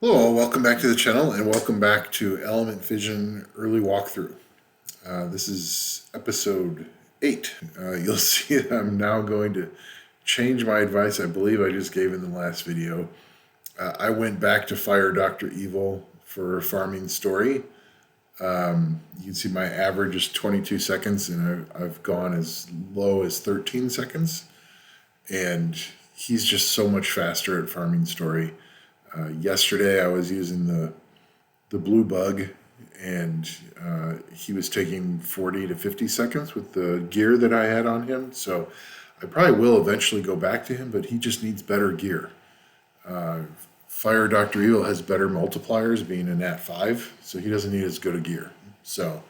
Hello, welcome back to the channel and welcome back to Element Fission early walkthrough. This is episode 8. You'll see that I'm now going to change my advice I believe I just gave in the last video. I went back to fire Dr. Evil for farming story. You can see my average is 22 seconds and I've gone as low as 13 seconds. And he's just so much faster at farming story. Yesterday I was using the blue bug and he was taking 40 to 50 seconds with the gear that I had on him. So I probably will eventually go back to him, but he just needs better gear. Fire Dr. Evil has better multipliers being a Nat 5, so he doesn't need as good a gear. So,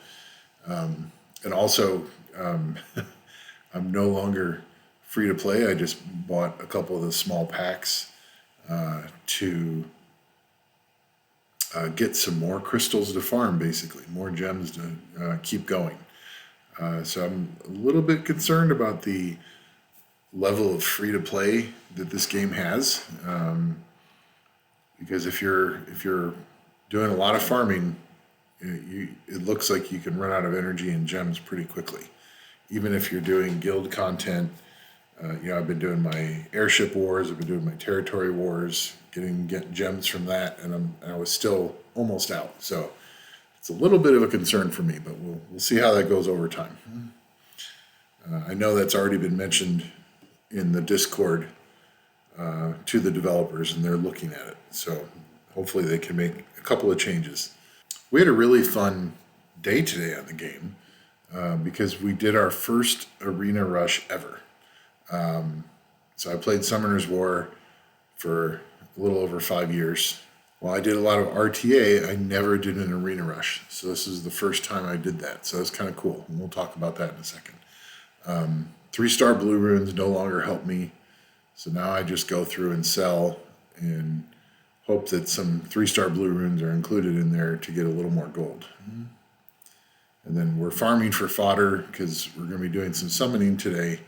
and also I'm no longer free to play. I just bought a couple of the small packs to get some more crystals to farm, basically, more gems to keep going. So I'm a little bit concerned about the level of free-to-play that this game has, because if you're doing a lot of farming, it looks like you can run out of energy and gems pretty quickly. Even if you're doing guild content, I've been doing my airship wars, I've been doing my territory wars, getting gems from that, and I was still almost out. So it's a little bit of a concern for me, but we'll see how that goes over time. I know that's already been mentioned in the Discord to the developers, and they're looking at it. So hopefully they can make a couple of changes. We had a really fun day today on the game because we did our first arena rush ever. So I played Summoner's War for a little over 5 years. While I did a lot of RTA, I never did an arena rush. So this is the first time I did that. So it's kind of cool. And we'll talk about that in a second. 3-star blue runes no longer help me. So now I just go through and sell and hope that some 3-star blue runes are included in there to get a little more gold. And then we're farming for fodder because we're going to be doing some summoning today.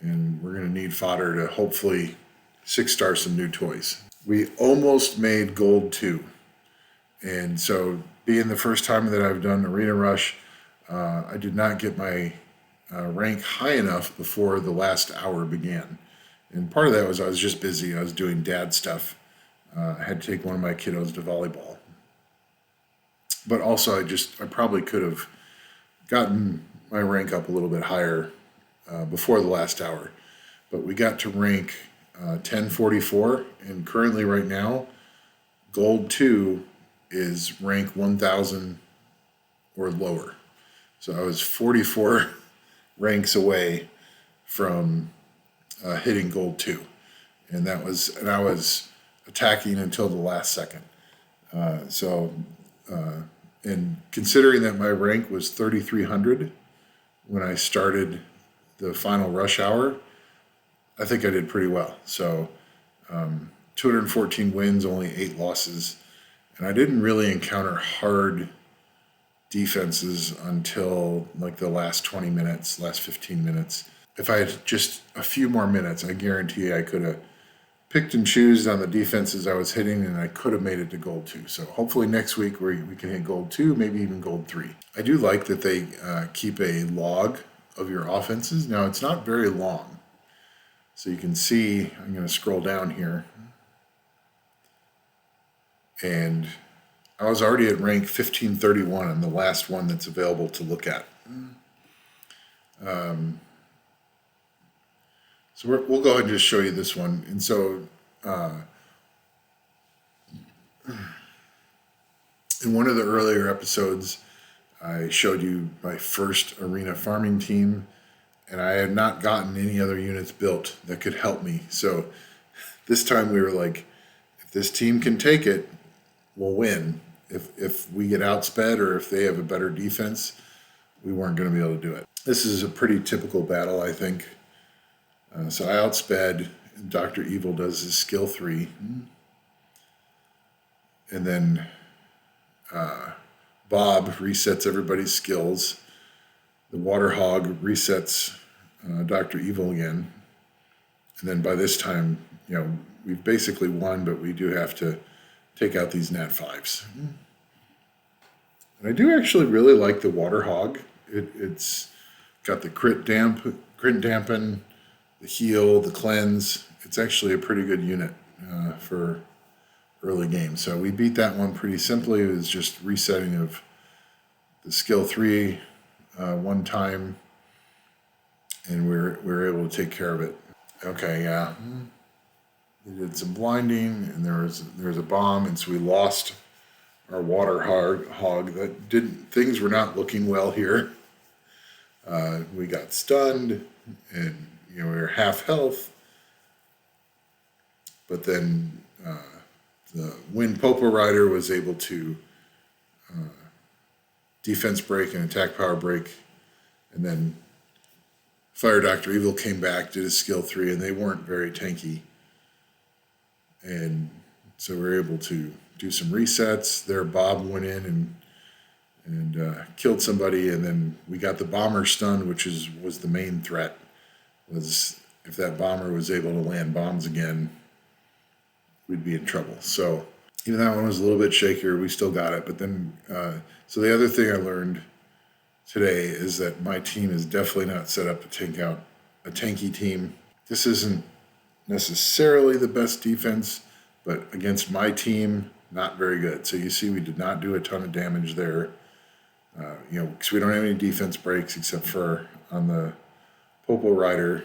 And we're going to need fodder to hopefully 6-star some new toys. We almost made gold 2. And so being the first time that I've done Arena Rush, I did not get my rank high enough before the last hour began. And part of that was I was just busy. I was doing dad stuff. I had to take one of my kiddos to volleyball. But also I probably could have gotten my rank up a little bit higher before the last hour. But we got to rank 1044, and currently right now, Gold 2 is rank 1000 or lower. So I was 44 ranks away from hitting Gold 2. And I was attacking until the last second. And considering that my rank was 3300 when I started the final rush hour, I think I did pretty well. So 214 wins, only 8 losses. And I didn't really encounter hard defenses until like the last 20 minutes, last 15 minutes. If I had just a few more minutes, I guarantee I could have picked and choose on the defenses I was hitting, and I could have made it to gold 2. So hopefully next week we can hit gold 2, maybe even gold 3. I do like that they keep a log of your offenses. Now it's not very long. So you can see, I'm going to scroll down here. And I was already at rank 1531 on the last one that's available to look at. So we'll go ahead and just show you this one. And so in one of the earlier episodes, I showed you my first arena farming team, and I had not gotten any other units built that could help me. So this time we were like, if this team can take it, we'll win. If we get outsped or if they have a better defense, we weren't going to be able to do it. This is a pretty typical battle, I think. So I outsped, and Dr. Evil does his skill 3. And then Bob resets everybody's skills. The Water Hog resets Dr. Evil again. And then by this time, we've basically won, but we do have to take out these Nat 5s. And I do actually really like the Water Hog. It's got the crit dampen, the heal, the cleanse. It's actually a pretty good unit for early game. So we beat that one pretty simply. It was just resetting of the skill 3 one time, and we were able to take care of it. Okay, yeah. We did some blinding, and there was a bomb, and so we lost our Water Hog. Things were not looking well here. We got stunned, and we were half health. But then the Wind Popo Rider was able to defense break and attack power break, and then Fire Dr. Evil came back, did his skill 3, and they weren't very tanky. And so we were able to do some resets. There, Bob went in and killed somebody, and then we got the bomber stunned, which was the main threat. Was if that bomber was able to land bombs again, we'd be in trouble. So even that one was a little bit shakier. We still got it. But then, so the other thing I learned today is that my team is definitely not set up to take out a tanky team. This isn't necessarily the best defense, but against my team, not very good. So you see we did not do a ton of damage there, because we don't have any defense breaks except for on the Popo Rider.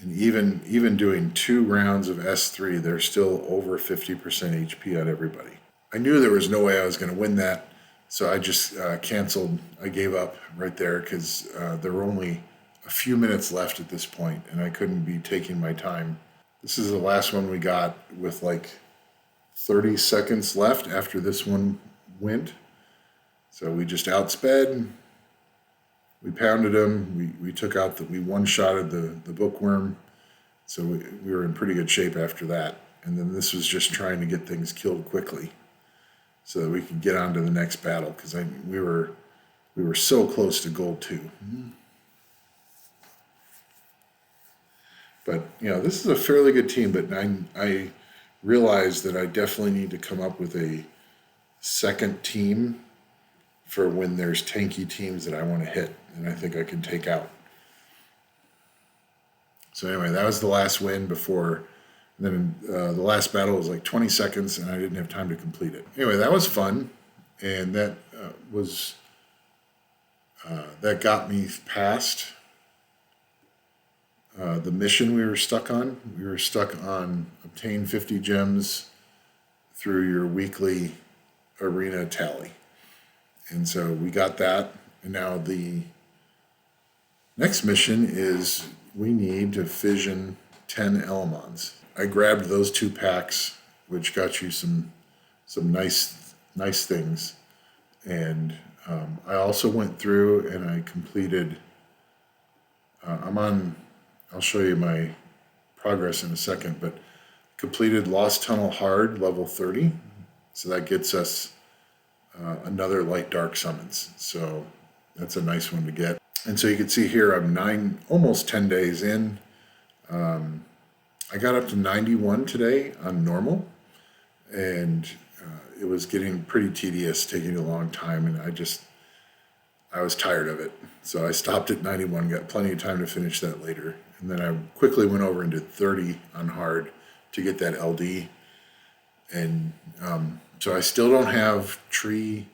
And even doing 2 rounds of S3, they're still over 50% HP on everybody. I knew there was no way I was going to win that, so I just canceled. I gave up right there because there were only a few minutes left at this point, and I couldn't be taking my time. This is the last one we got with like 30 seconds left after this one went. So we just outsped. We pounded him. We took out we one-shotted the bookworm. So we were in pretty good shape after that. And then this was just trying to get things killed quickly so that we could get on to the next battle, because we were so close to gold 2. But, this is a fairly good team, but I realized that I definitely need to come up with a second team for when there's tanky teams that I want to hit and I think I can take out. So anyway, that was the last win before. And then the last battle was like 20 seconds, and I didn't have time to complete it. Anyway, that was fun, and that that got me past the mission we were stuck on. We were stuck on obtain 50 gems through your weekly arena tally. And so we got that. And now the next mission is we need to fission 10 Elements. I grabbed those 2 packs, which got you some nice things. And I also went through and I completed, I'll show you my progress in a second, but completed Lost Tunnel Hard level 30. So that gets us another light dark summons. So that's a nice one to get. And so you can see here I'm almost 10 days in. I got up to 91 today on normal, and it was getting pretty tedious, taking a long time, and I was tired of it. So I stopped at 91, got plenty of time to finish that later. And then I quickly went over and did 30 on hard to get that LD. And so I still don't have tree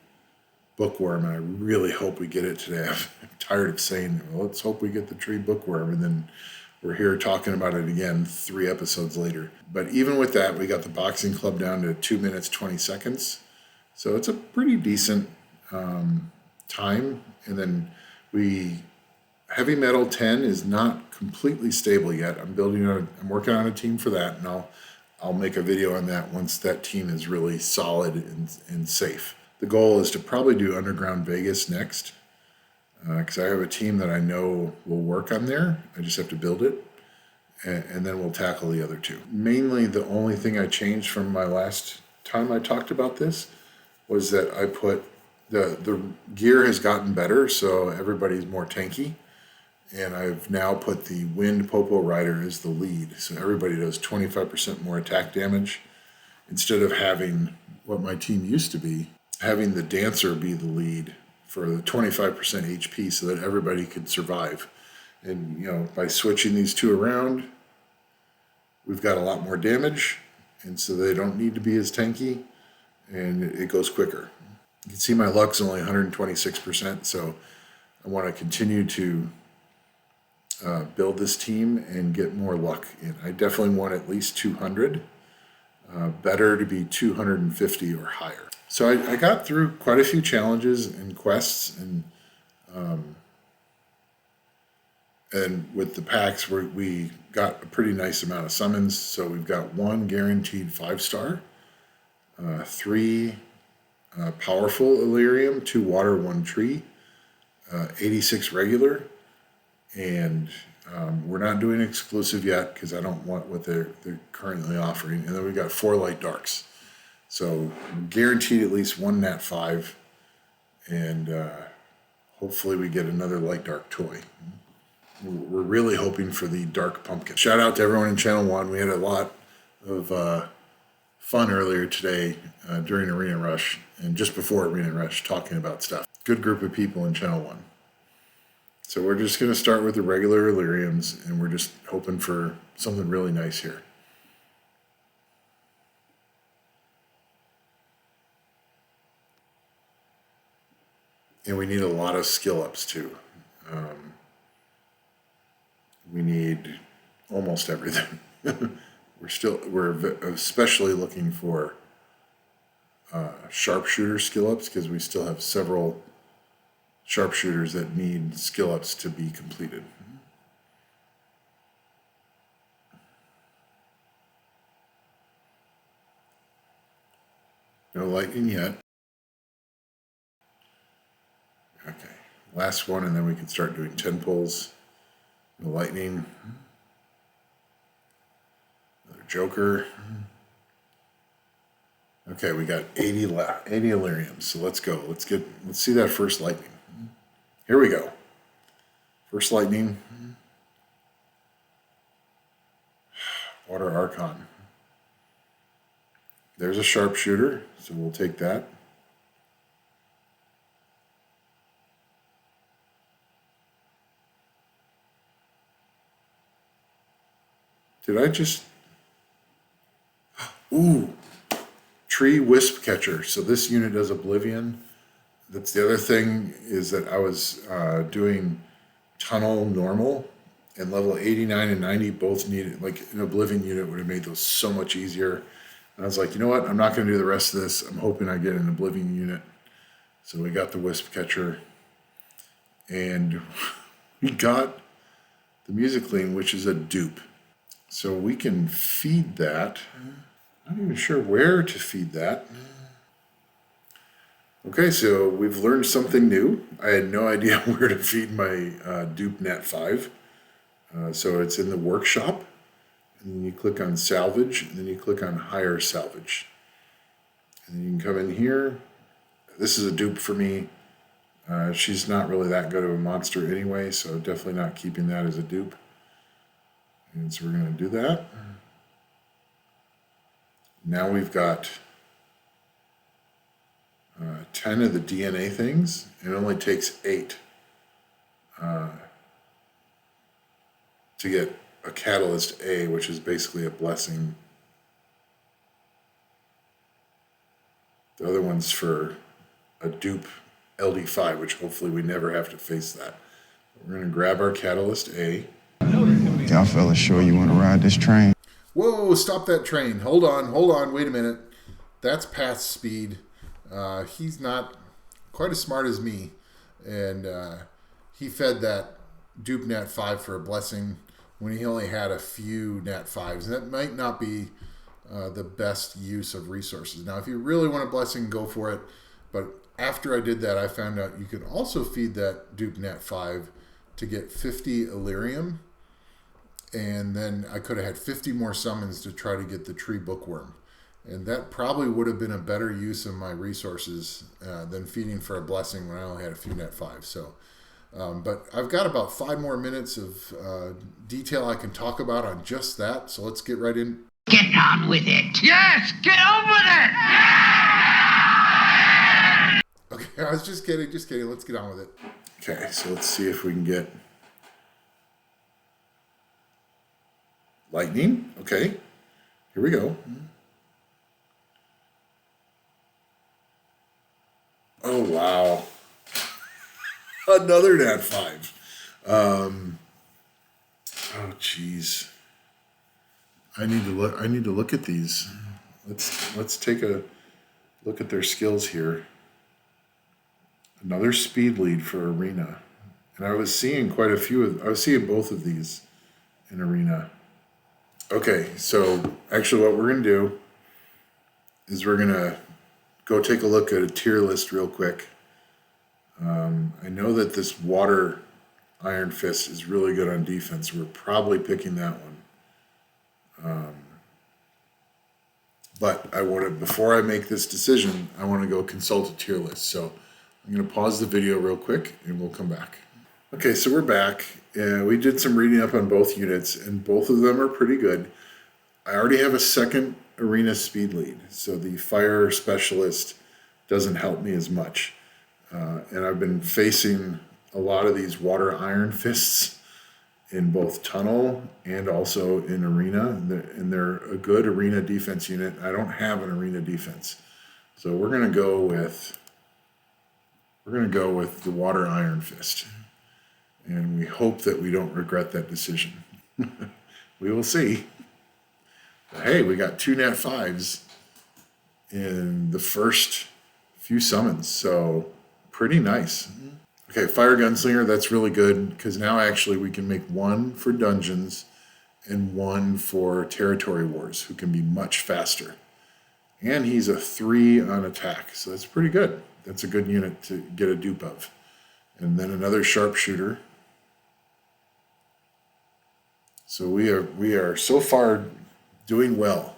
bookworm, and I really hope we get it today. I'm tired of saying, well, let's hope we get the tree bookworm, and then we're here talking about it again 3 episodes later. But even with that, we got the boxing club down to 2 minutes, 20 seconds. So it's a pretty decent time. And then Heavy Metal 10 is not completely stable yet. I'm working on a team for that, and I'll make a video on that once that team is really solid and safe. The goal is to probably do Underground Vegas next, because I have a team that I know will work on there. I just have to build it, and then we'll tackle the other 2. Mainly, the only thing I changed from my last time I talked about this was that I put the gear has gotten better, so everybody's more tanky. And I've now put the Wind Popo Rider as the lead. So everybody does 25% more attack damage. instead of having what my team used to be, having the dancer be the lead for the 25% HP so that everybody could survive. And, you know, by switching these two around, we've got a lot more damage, and so they don't need to be as tanky, and it goes quicker. You can see my luck's only 126%, so I want to continue to build this team and get more luck in. I definitely want at least 200. Better to be 250 or higher. So I got through quite a few challenges and quests, and with the packs, we got a pretty nice amount of summons. So we've got 1 guaranteed 5-star, 3 powerful Illyrium, 2 water, 1 tree, 86 regular, and we're not doing exclusive yet because I don't want what they're currently offering. And then we got 4 light darks. So guaranteed at least 1 nat 5, and hopefully we get another light dark toy. We're really hoping for the dark pumpkin. Shout out to everyone in Channel 1. We had a lot of fun earlier today during Arena Rush and just before Arena Rush talking about stuff. Good group of people in Channel 1. So we're just going to start with the regular Illyriums, and we're just hoping for something really nice here. And we need a lot of skill ups too. We need almost everything. we're especially looking for sharpshooter skill ups because we still have several sharpshooters that need skill ups to be completed. No lightning yet. Okay, last one, and then we can start doing 10 pulls. No lightning. Another Joker. Okay, we got 80 Illyriums, so let's go. Let's see that first lightning. Here we go. First lightning. Water Archon. There's a sharpshooter, so we'll take that. Did I just... Ooh! Tree Wisp Catcher. So this unit does Oblivion. That's the other thing, is that I was doing Tunnel Normal, and level 89 and 90 both needed, like an Oblivion unit would have made those so much easier. And I was like, you know what? I'm not going to do the rest of this. I'm hoping I get an Oblivion unit. So we got the Wisp Catcher. And we got the Musicline, which is a dupe. So we can feed that. I'm not even sure where to feed that. Okay, so we've learned something new. I had no idea where to feed my dupe Nat 5. So it's in the workshop. And then you click on salvage, and then you click on hire salvage. And then you can come in here. This is a dupe for me. She's not really that good of a monster anyway, so definitely not keeping that as a dupe. And so we're going to do that. Now we've got 10 of the DNA things. It only takes 8 to get a Catalyst A, which is basically a blessing. The other one's for a dupe LD5, which hopefully we never have to face that. We're going to grab our Catalyst A. Y'all fellas sure you want to ride this train? Whoa, stop that train. Hold on, wait a minute. That's path speed. He's not quite as smart as me. And he fed that dupe Nat 5 for a blessing when he only had a few Nat 5s. And that might not be the best use of resources. Now, if you really want a blessing, go for it. But after I did that, I found out you could also feed that dupe Nat 5 to get 50 Illyrium. And then I could have had 50 more summons to try to get the tree bookworm. And that probably would have been a better use of my resources than feeding for a blessing when I only had a few Nat 5. So, but I've got about 5 more minutes of detail I can talk about on just that. So let's get right in. Get on with it. Yes, get on with it. Okay, I was just kidding, just kidding. Let's get on with it. Okay, so let's see if we can get lightning. Okay, here we go. Oh, wow. Another nat 5. Oh, geez. I need to look at these. Let's take a look at their skills here. Another speed lead for arena. And I was seeing quite a few I was seeing both of these in arena. Okay, so actually what we're going to do is we're going to go take a look at a tier list real quick. I know that this water Iron Fist is really good on defense. We're probably picking that one. But I want to, before I make this decision, I want to go consult a tier list. So I'm going to pause the video real quick and we'll come back. Okay, so we're back. We did some reading up on both units and both of them are pretty good. I already have a second arena speed lead, so the fire specialist doesn't help me as much. And I've been facing a lot of these water Iron Fists in both tunnel and also in arena, and they're a good arena defense unit. I don't have an arena defense, so we're gonna go with the water Iron Fist, and we hope that we don't regret that decision. We will see. But hey, we got 2 nat 5s in the first few summons, so pretty nice. Okay, Fire Gunslinger, that's really good because now actually we can make one for dungeons and one for territory wars, who can be much faster. And he's a 3 on attack, so that's pretty good. That's a good unit to get a dupe of. And then another sharpshooter. So we are so far doing well,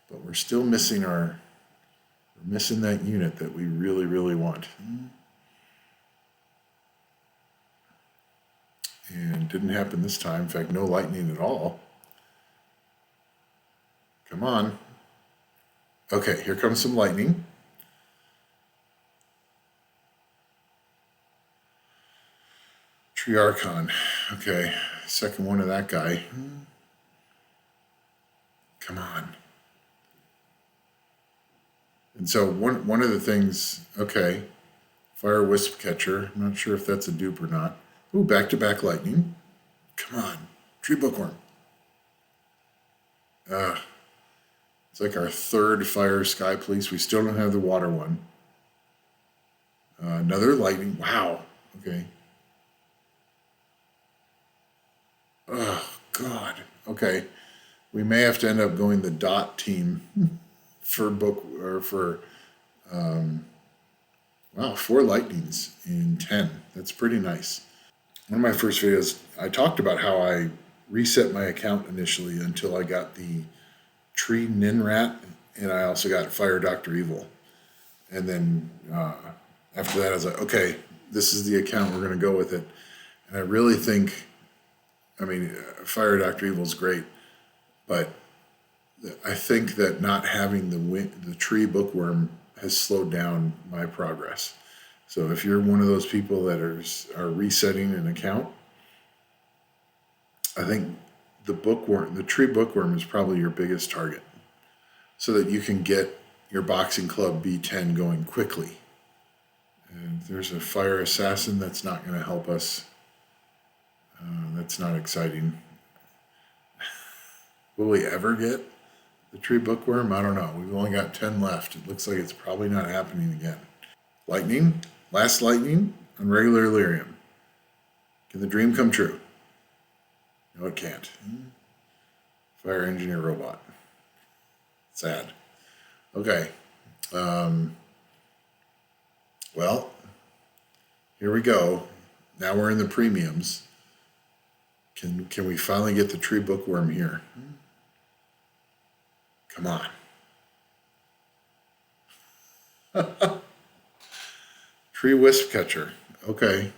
but we're still missing that unit that we really, really want. And didn't happen this time. In fact, no lightning at all. Come on. Okay, here comes some lightning. Tree Archon. Okay, second one of that guy. Come on. And so one of the things, okay, Fire Wisp Catcher. I'm not sure if that's a dupe or not. Ooh, back-to-back lightning. Come on. Tree Bookworm. It's like our third Fire Sky Police. We still don't have the water one. Another lightning. Wow. Okay. Oh, God. Okay. We may have to end up going the dot team for wow, 4 lightnings in 10. That's pretty nice. One of my first videos, I talked about how I reset my account initially until I got the Tree Ninrat, and I also got Fire Dr. Evil. And then after that, I was like, okay, this is the account, we're going to go with it. And I really think, I mean, Fire Dr. Evil is great, but I think that not having the Tree Bookworm has slowed down my progress. So if you're one of those people that are resetting an account, I think the Tree Bookworm is probably your biggest target, so that you can get your Boxing Club B10 going quickly. And there's a Fire Assassin that's not going to help us. That's not exciting. Will we ever get the Tree Bookworm? I don't know. We've only got 10 left. It looks like it's probably not happening again. Lightning. Last lightning on regular Illyrium. Can the dream come true? No, it can't. Fire Engineer Robot. Sad. Okay. Well, here we go. Now we're in the premiums. Can we finally get the Tree Bookworm here? Come on. Tree Wisp Catcher. Okay.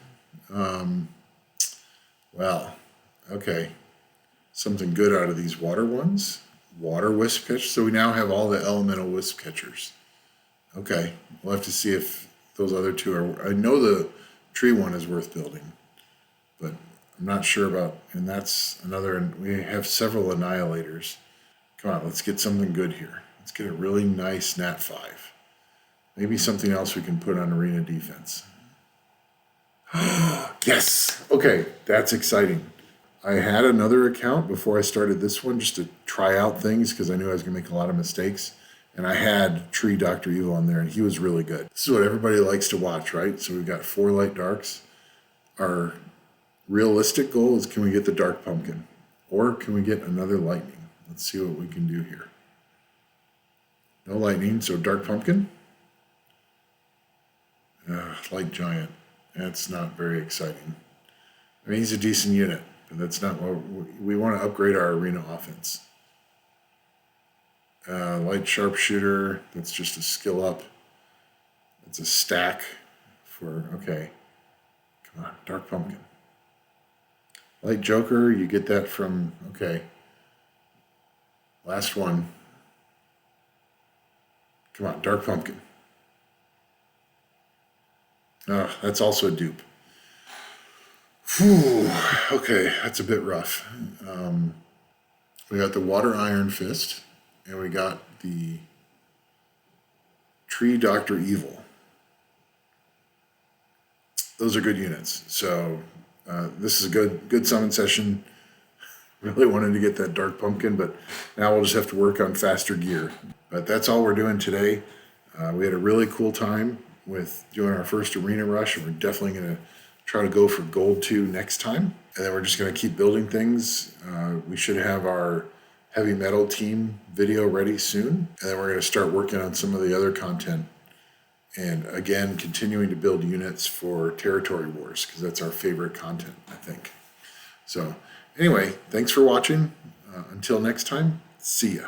Well, okay. Something good out of these water ones. water wisp catcher. So we now have all the elemental wisp catchers. Okay, we'll have to see if those other two are. I know the tree one is worth building, but I'm not sure about. And that's another. We have several annihilators. Come on, let's get something good here. Let's get a really nice Nat 5. Maybe something else we can put on arena defense. Yes. Okay, that's exciting. I had another account before I started this one just to try out things because I knew I was going to make a lot of mistakes. And I had Tree Dr. Evil on there, and he was really good. This is what everybody likes to watch, right? So we've got 4 light darks. Our realistic goal is, can we get the dark pumpkin? Or can we get another lightning? Let's see what we can do here. No lightning, so dark pumpkin. Light giant. That's not very exciting. I mean, he's a decent unit, but that's not what we want to upgrade our arena offense. Light sharpshooter, that's just a skill up. It's a stack for, okay. Come on, dark pumpkin. Light joker, you get that from, okay. Last one. Come on, dark pumpkin. That's also a dupe. Whew, okay, that's a bit rough. We got the water iron fist, and we got the Tree Dr. Evil. Those are good units. So this is a good summon session. Really wanted to get that dark pumpkin, but now we'll just have to work on faster gear. But that's all we're doing today. We had a really cool time with doing our first arena rush, and we're definitely going to try to go for gold 2 next time. And then we're just going to keep building things. We should have our heavy metal team video ready soon. And then we're going to start working on some of the other content. And again, continuing to build units for territory wars, because that's our favorite content, I think. So anyway, thanks for watching. Until next time, see ya.